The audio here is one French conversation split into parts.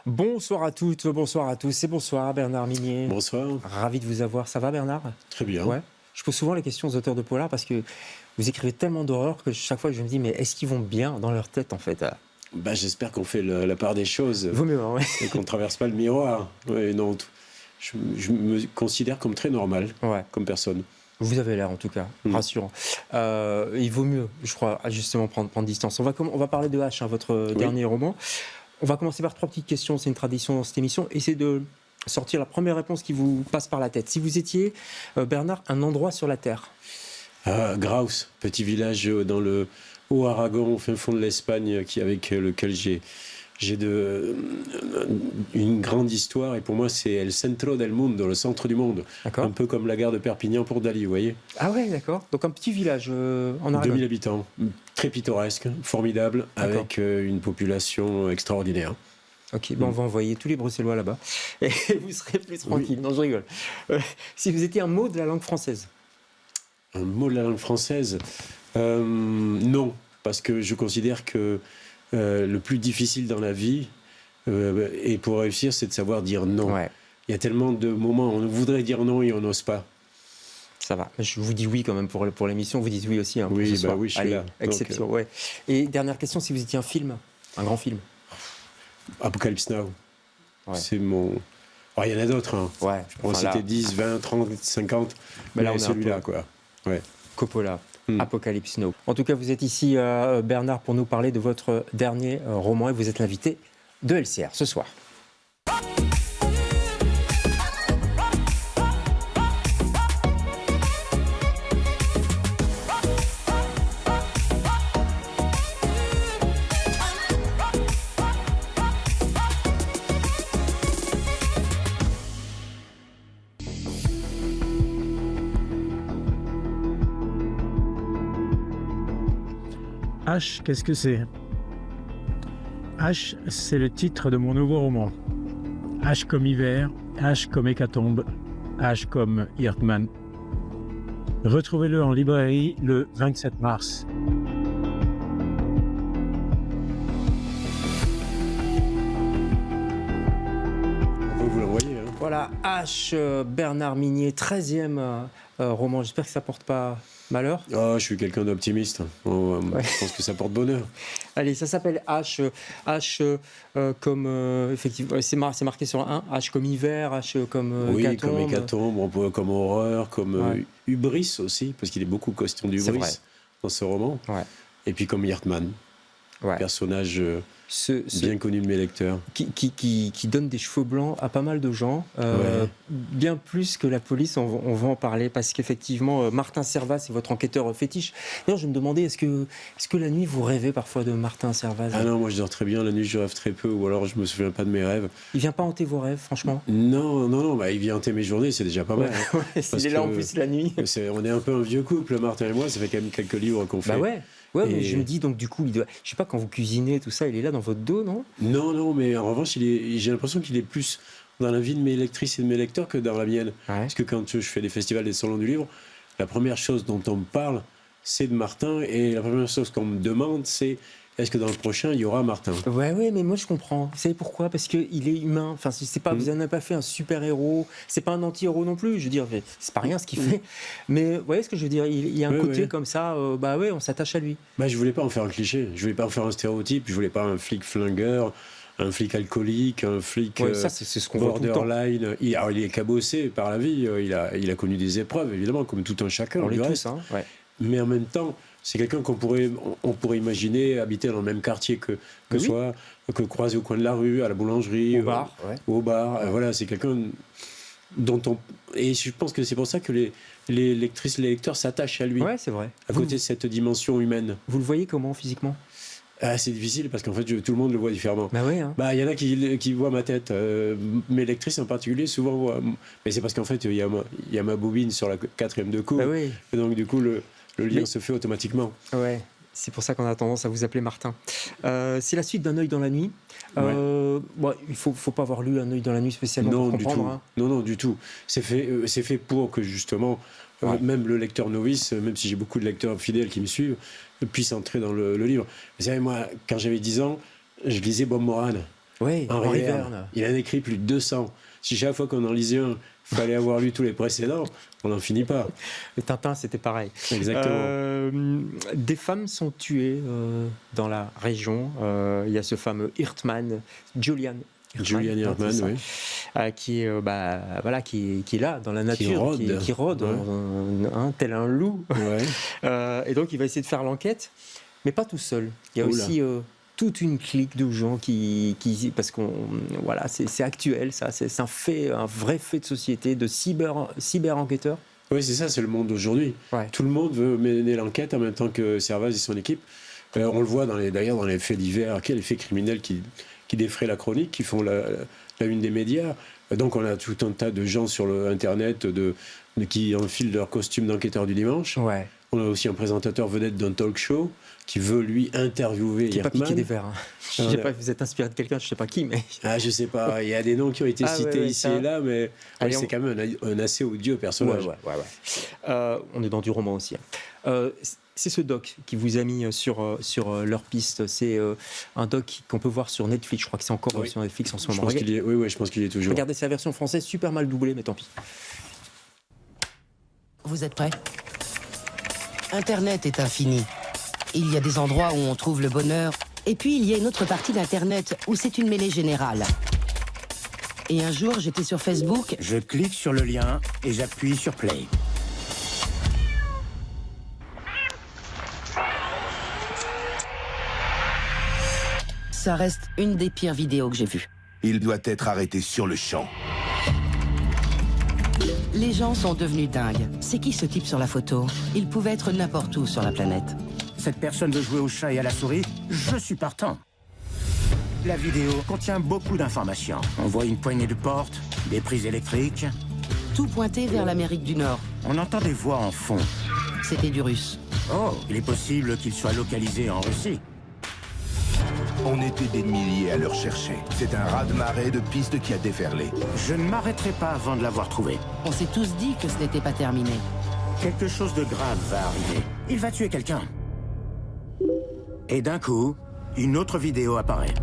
Bonsoir à toutes, bonsoir à tous et bonsoir Bernard Minier. Bonsoir. Ravi de vous avoir. Ça va Bernard? Très bien. Ouais. Je pose souvent les questions aux auteurs de polar parce que vous écrivez tellement d'horreur que chaque fois je me dis mais est-ce qu'ils vont bien dans leur tête en fait? J'espère qu'on fait la part des choses. Vaut mieux, hein, ouais. Et qu'on ne traverse pas le miroir. Ouais, non, je me considère comme très normal, Ouais. comme personne. Vous avez l'air en tout cas, rassurant. Il vaut mieux, je crois, justement prendre distance. On va parler de H, votre dernier roman. On va commencer par 3 petites questions, c'est une tradition dans cette émission. Essayez de sortir la première réponse qui vous passe par la tête. Si vous étiez, Bernard, un endroit sur la Terre. Graus, petit village dans le Haut-Aragon, au fin fond de l'Espagne, avec lequel j'ai une grande histoire. Et pour moi, c'est El Centro del Mundo, le centre du monde. D'accord. Un peu comme la gare de Perpignan pour Dali, vous voyez. Ah ouais, d'accord. Donc un petit village en Aragon. 2000 habitants, très pittoresque, formidable, avec une population extraordinaire. Ok, on va envoyer tous les Bruxellois là-bas et vous serez plus tranquille. Oui. Non, je rigole. Si vous étiez un mot de la langue française. Un mot de la langue française non, parce que je considère que le plus difficile dans la vie, et pour réussir, c'est de savoir dire non. Ouais. Il y a tellement de moments où on voudrait dire non et on n'ose pas. Ça va. Je vous dis oui quand même pour l'émission. Vous dites oui aussi. Hein, oui, oui, je suis là. Exception, ouais. Et dernière question, si vous étiez un film, un grand film. Apocalypse Now. Ouais. C'est mon... Alors, il y en a d'autres. Hein. Ouais. Je pense que c'était 10, 20, 30, 50. Mais là, on celui-là, quoi. Ouais. Coppola. Apocalypse Now. En tout cas, vous êtes ici, Bernard, pour nous parler de votre dernier roman et vous êtes l'invité de LCR ce soir. H, qu'est-ce que c'est? H, c'est le titre de mon nouveau roman. H comme hiver, H comme hécatombe, H comme Hirtman. Retrouvez-le en librairie le 27 mars. On peut vous l'envoyer. Hein. Voilà, H, Bernard Minier, 13e roman. J'espère que ça ne porte pas malheur. Oh, je suis quelqu'un d'optimiste. Je pense que ça porte bonheur. Allez, ça s'appelle H. H comme... effectivement, c'est marqué sur un. H comme hiver, H comme oui, hécatombe. Comme hécatombe, comme horreur, comme hubris aussi, parce qu'il est beaucoup question d'hubris dans ce roman. Ouais. Et puis comme Hirtman, personnage... bien connu de mes lecteurs. Qui donne des cheveux blancs à pas mal de gens, bien plus que la police, on va en parler, parce qu'effectivement, Martin Servaz, c'est votre enquêteur fétiche. D'ailleurs, je me demandais, est-ce que la nuit, vous rêvez parfois de Martin Servaz? Ah non, moi je dors très bien, la nuit je rêve très peu, ou alors je me souviens pas de mes rêves. Il vient pas hanter vos rêves, franchement? Non, il vient hanter mes journées, c'est déjà pas mal. S'il est là en plus la nuit. On est un peu un vieux couple, Martin et moi, ça fait quand même quelques livres qu'on fait. Ouais, mais je me dis, donc du coup, je sais pas, quand vous cuisinez, tout ça, il est là dans votre dos, non? Non, mais en revanche, j'ai l'impression qu'il est plus dans la vie de mes lectrices et de mes lecteurs que dans la mienne. Parce que quand je fais des festivals, des salons du livre, la première chose dont on me parle, c'est de Martin, et la première chose qu'on me demande, c'est est-ce que dans le prochain, il y aura Martin? Ouais, mais moi je comprends. Vous savez pourquoi? Parce qu'il est humain. Enfin, c'est pas, vous n'en avez pas fait un super-héros, c'est pas un anti-héros non plus, je veux dire, c'est pas rien ce qu'il fait. Mais vous voyez ce que je veux dire? Il y a un côté comme ça, on s'attache à lui. Je voulais pas en faire un cliché, je voulais pas en faire un stéréotype, je voulais pas un flic flingueur, un flic alcoolique, un flic ça, c'est ce qu'on voit tout le temps. borderline. Il est cabossé par la vie, il a connu des épreuves, évidemment, comme tout un chacun. On l'est tous, hein. Mais en même temps, c'est quelqu'un qu'on pourrait imaginer habiter dans le même quartier que croiser au coin de la rue, à la boulangerie, au bar. Voilà, c'est quelqu'un dont et je pense que c'est pour ça que les lectrices, les lecteurs s'attachent à lui. Ouais, c'est vrai. À côté de cette dimension humaine. Vous le voyez comment physiquement? C'est difficile parce qu'en fait, tout le monde le voit différemment. Il y en a qui voient ma tête. Mes lectrices en particulier souvent voient. Mais c'est parce qu'en fait, il y a ma bobine sur la 4e de coupe. Et donc du coup, le lien se fait automatiquement. Ouais, c'est pour ça qu'on a tendance à vous appeler Martin. C'est la suite d'Un œil dans la nuit. Il faut pas avoir lu Un œil dans la nuit spécialement pour comprendre. Non, du tout. C'est fait pour que justement, même le lecteur novice, même si j'ai beaucoup de lecteurs fidèles qui me suivent, puisse entrer dans le livre. Vous savez, moi, quand j'avais 10 ans, je lisais Bob Moran. Oui, Henri Verne. Il en a écrit plus de 200. Si chaque fois qu'on en lisait un, il fallait avoir lu tous les précédents, on n'en finit pas. Le Tintin, c'était pareil. Exactement. Des femmes sont tuées dans la région. Il y a ce fameux Hirtman, Julian Hirtman, oui. Qui est là, dans la nature, qui rôde tel un loup. Ouais. Et donc, il va essayer de faire l'enquête, mais pas tout seul. Il y a aussi toute une clique de gens qui parce c'est actuel, ça, c'est un vrai fait de société, de cyber enquêteurs. Oui, c'est ça, c'est le monde d'aujourd'hui. Ouais. Tout le monde veut mener l'enquête en même temps que Servaz et son équipe. On le voit d'ailleurs dans les faits divers, les faits criminels qui défraient la chronique, qui font la une des médias. Donc on a tout un tas de gens sur Internet qui enfilent leur costume d'enquêteur du dimanche. Ouais. On a aussi un présentateur vedette d'un talk show qui veut, lui, interviewer Hirtman. Qui n'est pas piqué des verres. Je ne sais pas, vous êtes inspiré de quelqu'un, je ne sais pas qui, mais... Ah, je ne sais pas. Il y a des noms qui ont été cités ici et là, mais c'est quand même un assez odieux personnage. Ouais. On est dans du roman aussi. C'est ce doc qui vous a mis sur leur piste. C'est un doc qu'on peut voir sur Netflix. Je crois que c'est encore sur Netflix en ce moment. Je pense qu'il est toujours. Regardez sa version française, super mal doublée, mais tant pis. Vous êtes prêts ? Internet est infini. Il y a des endroits où on trouve le bonheur, et puis il y a une autre partie d'Internet où c'est une mêlée générale. Et un jour, j'étais sur Facebook. Je clique sur le lien et j'appuie sur Play. Ça reste une des pires vidéos que j'ai vues. Il doit être arrêté sur le champ. Les gens sont devenus dingues. C'est qui ce type sur la photo ? Il pouvait être n'importe où sur la planète. Cette personne veut jouer au chat et à la souris ? Je suis partant. La vidéo contient beaucoup d'informations. On voit une poignée de portes, des prises électriques. Tout pointé vers l'Amérique du Nord. On entend des voix en fond. C'était du russe. Oh, il est possible qu'il soit localisé en Russie. On était des milliers à le rechercher. C'est un raz-de-marée de pistes qui a déferlé. Je ne m'arrêterai pas avant de l'avoir trouvé. On s'est tous dit que ce n'était pas terminé. Quelque chose de grave va arriver. Il va tuer quelqu'un. Et d'un coup, une autre vidéo apparaît.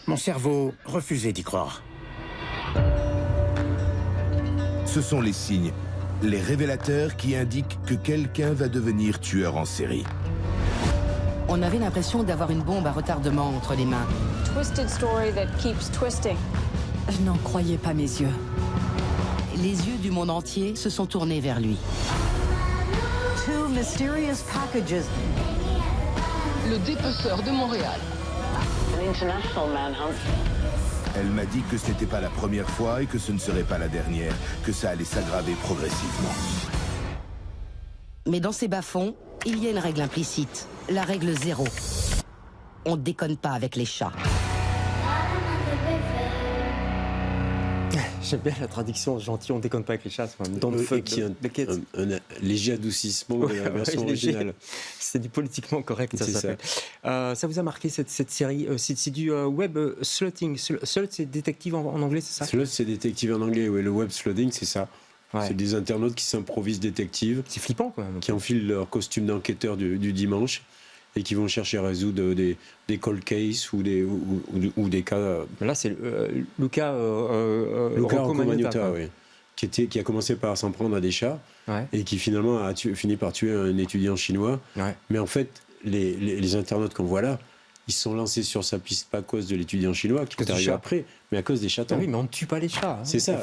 Mon cerveau refusait d'y croire. Ce sont les signes, les révélateurs qui indiquent que quelqu'un va devenir tueur en série. On avait l'impression d'avoir une bombe à retardement entre les mains. Twisted story that keeps twisting. Je n'en croyais pas mes yeux. Les yeux du monde entier se sont tournés vers lui. Two mysterious packages. Le dépeceur de Montréal. An international manhunt. Elle m'a dit que ce n'était pas la première fois et que ce ne serait pas la dernière, que ça allait s'aggraver progressivement. Mais dans ces bas-fonds, il y a une règle implicite, la règle 0. On déconne pas avec les chats. J'aime bien la traduction gentil, on déconne pas avec les chats. Don't fuck the kids. Un léger adoucissement de la version originale. C'est du politiquement correct, ça s'appelle. Ça vous a marqué cette série c'est du web sleuthing. Sleuth, c'est détective en anglais, c'est ça ? Sleuth, c'est détective en anglais, oui. Le web sleuthing, c'est ça. Ouais. C'est des internautes qui s'improvisent détectives. C'est flippant, quand même. Qui enfilent leur costume d'enquêteur du dimanche et qui vont chercher à résoudre des cold cases ou des cas. Là, c'est Luca Rocco Magnotta, oui, qui a commencé par s'en prendre à des chats et qui finalement a fini par tuer un étudiant chinois. Ouais. Mais en fait, les internautes qu'on voit là, ils se sont lancés sur sa piste pas à cause de l'étudiant chinois qui est arrivé après, mais à cause des chatons. Ah oui, mais on ne tue pas les chats. Hein. C'est ça.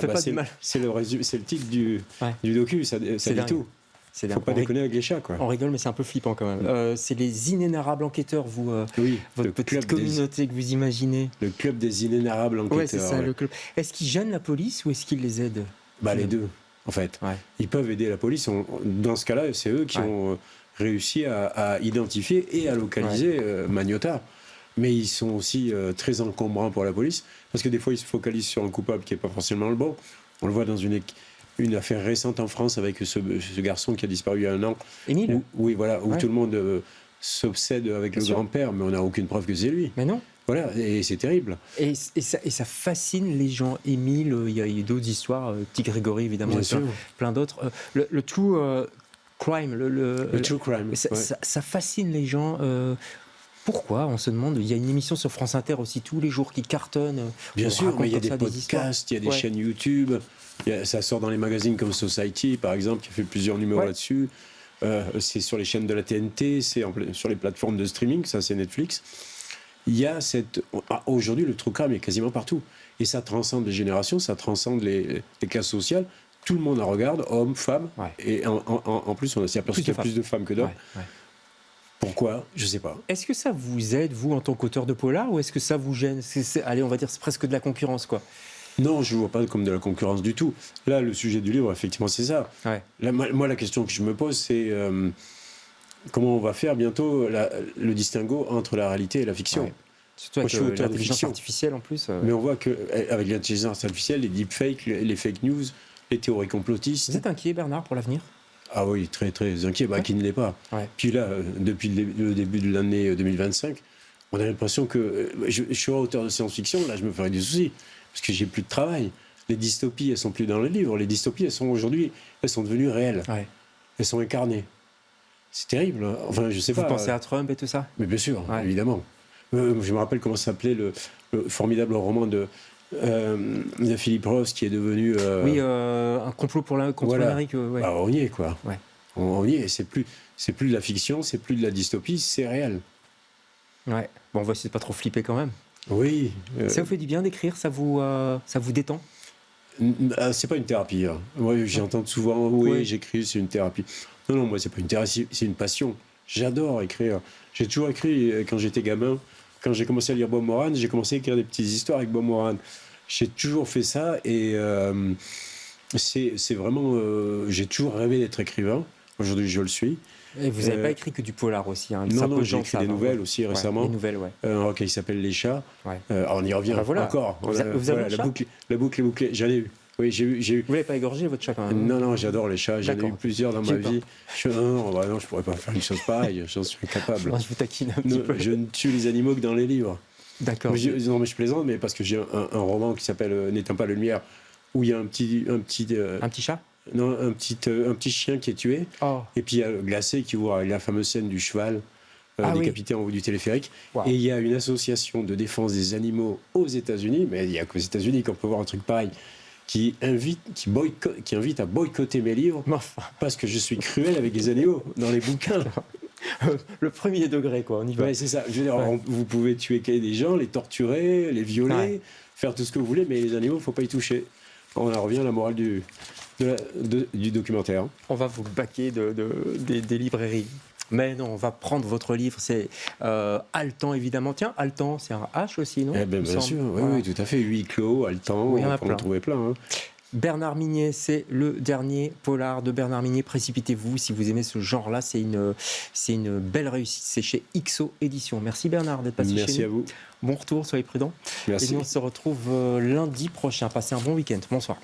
C'est le titre du docu. Ça dit tout. Il ne faut pas déconner avec les chats, quoi. On rigole, mais c'est un peu flippant quand même. C'est les inénarrables enquêteurs, votre petite communauté que vous imaginez. Le club des inénarrables enquêteurs. Ouais, c'est ça, le club. Est-ce qu'ils gênent la police ou est-ce qu'ils les aident ? Les deux, en fait. Ouais. Ils peuvent aider la police. Dans ce cas-là, c'est eux qui ont réussi à identifier et à localiser Magnotta. Mais ils sont aussi très encombrants pour la police, parce que des fois, ils se focalisent sur un coupable qui n'est pas forcément le bon. On le voit dans une affaire récente en France avec ce garçon qui a disparu il y a 1 an. Émile ? Où tout le monde s'obsède avec le grand-père, mais on n'a aucune preuve que c'est lui. Mais non. Voilà, et c'est terrible. Et ça fascine les gens. Émile, il y a eu d'autres histoires, petit Grégory évidemment, plein d'autres. Le true crime, le true crime, ça fascine les gens. Pourquoi? On se demande. Il y a une émission sur France Inter aussi tous les jours qui cartonne. Bien sûr, mais il y a des podcasts, il y a des chaînes YouTube. Ça sort dans les magazines comme Society, par exemple, qui a fait plusieurs numéros là-dessus. C'est sur les chaînes de la TNT, c'est sur les plateformes de streaming, ça c'est Netflix. Il y a aujourd'hui, le true crime est quasiment partout. Et ça transcende les générations, ça transcende les classes sociales. Tout le monde en regarde, hommes, femmes. Et en plus, on s'est aperçu qu'il y a plus de femmes que d'hommes. Pourquoi? Je ne sais pas. Est-ce que ça vous aide, vous, en tant qu'auteur de polar, ou est-ce que ça vous gêne? Allez, on va dire, c'est presque de la concurrence, quoi. Non, je ne vois pas comme de la concurrence du tout. Là, le sujet du livre, effectivement, c'est ça. Là, moi, la question que je me pose, c'est comment on va faire bientôt le distinguo entre la réalité et la fiction. Surtout avec l'intelligence artificielle, en plus. Mais on voit qu'avec l'intelligence artificielle, les deepfakes, les fake news, les théories complotistes... Vous êtes inquiet, Bernard, pour l'avenir? Ah oui, très, très inquiet. Qui ne l'est pas. Puis là, depuis le début de l'année 2025, on a l'impression que... Je suis auteur de science-fiction, là, je me ferais des soucis. Parce que j'ai plus de travail. Les dystopies, elles sont plus dans le livre. Les dystopies, elles sont aujourd'hui, elles sont devenues réelles. Elles sont incarnées. C'est terrible. Enfin, je sais pas. Vous pensez à Trump et tout ça? Mais bien sûr, évidemment. Je me rappelle comment s'appelait le formidable roman de Philip Roth qui est devenu... un complot contre l'Amérique. On y est, quoi. On y est. C'est plus de la fiction, c'est plus de la dystopie, c'est réel. Bon, on va essayer de pas trop flipper quand même. Oui. Ça vous fait du bien d'écrire? Ça vous détend? C'est pas une thérapie. Hein. Moi, j'entends souvent, j'écris, c'est une thérapie. Non, moi, c'est pas une thérapie, c'est une passion. J'adore écrire. J'ai toujours écrit quand j'étais gamin. Quand j'ai commencé à lire Bob Moran, j'ai commencé à écrire des petites histoires avec Bob Moran. J'ai toujours fait ça et c'est vraiment... j'ai toujours rêvé d'être écrivain. Aujourd'hui, je le suis. Et vous n'avez pas écrit que du polar aussi, hein. Non, j'ai écrit des nouvelles aussi récemment. Des nouvelles, un recueil qui s'appelle Les Chats. On y revient encore. Vous avez un chat? La boucle est bouclée. J'en ai eu. Oui, j'ai eu. Vous l'avez pas égorgé, votre chat, quand même? Non, j'adore les chats. J'en ai eu plusieurs dans ma vie. Non, je pourrais pas faire une chose pareille. J'en suis incapable. Je vous taquine un petit peu. Je ne tue les animaux que dans les livres. D'accord. Non, mais je plaisante, mais parce que j'ai un roman qui s'appelle N'éteins pas la lumière, où il y a un petit chat? Non, un petit chien qui est tué. Et puis il y a Glacé qui voit la fameuse scène du cheval décapité en haut du téléphérique. Et il y a une association de défense des animaux aux États-Unis, mais il n'y a qu'aux États-Unis qu'on peut voir un truc pareil, qui invite à boycotter mes livres parce que je suis cruel avec les animaux dans les bouquins. Le premier degré, quoi, on y va. Ouais, c'est ça. Je veux dire, vous pouvez tuer des gens, les torturer, les violer, faire tout ce que vous voulez, mais les animaux, il ne faut pas y toucher. On en revient à la morale du documentaire. On va vous baquer des librairies. Mais non, on va prendre votre livre, c'est Haletant, évidemment. Tiens, Haletant, c'est un H aussi, non? Bien sûr, oui, tout à fait. Huis clos, Haletant, on peut en trouver plein. Hein. Bernard Minier, c'est le dernier polar de Bernard Minier. Précipitez-vous si vous aimez ce genre-là. C'est une belle réussite. C'est chez XO Éditions. Merci Bernard d'être passé chez nous. Merci à vous. Bon retour, soyez prudents. Merci. Et nous, on se retrouve lundi prochain. Passez un bon week-end. Bonsoir.